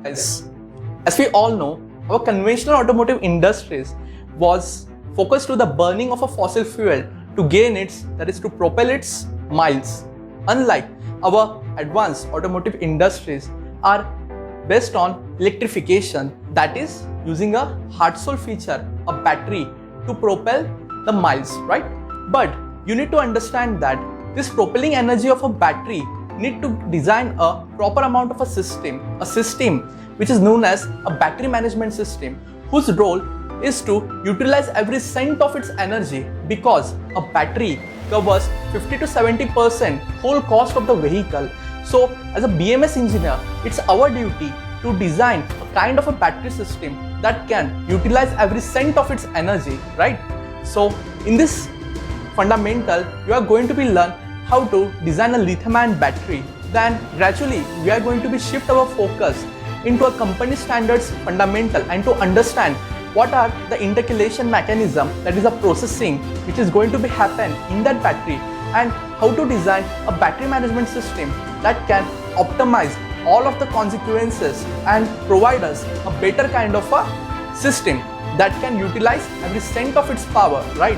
guys. As we all know, our conventional automotive industries was focused to the burning of a fossil fuel to gain its, that is to propel its miles. Unlike our advanced automotive industries are based on electrification, that is using a heart soul feature, a battery to propel the miles, right? But you need to understand that this propelling energy of a battery need to design a proper amount of a system which is known as a battery management system, whose role is to utilize every cent of its energy, because a battery covers 50 to 70% whole cost of the vehicle. So as a BMS engineer, it's our duty to design a kind of a battery system that can utilize every cent of its energy, right? So in this fundamental, you are going to be learn how to design a lithium-ion battery. Then gradually we are going to be shift our focus into a company standards fundamental and to understand what are the intercalation mechanism, that is a processing which is going to be happen in that battery, and how to design a battery management system that can optimize all of the consequences and provide us a better kind of a system that can utilize every cent of its power, right?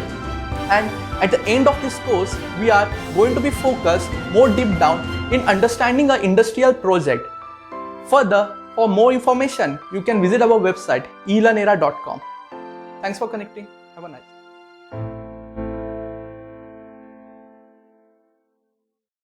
And at the end of this course, we are going to be focused more deep down in understanding an industrial project. Further, for more information, you can visit our website ELearnEra.com. Thanks for connecting. Have a nice day.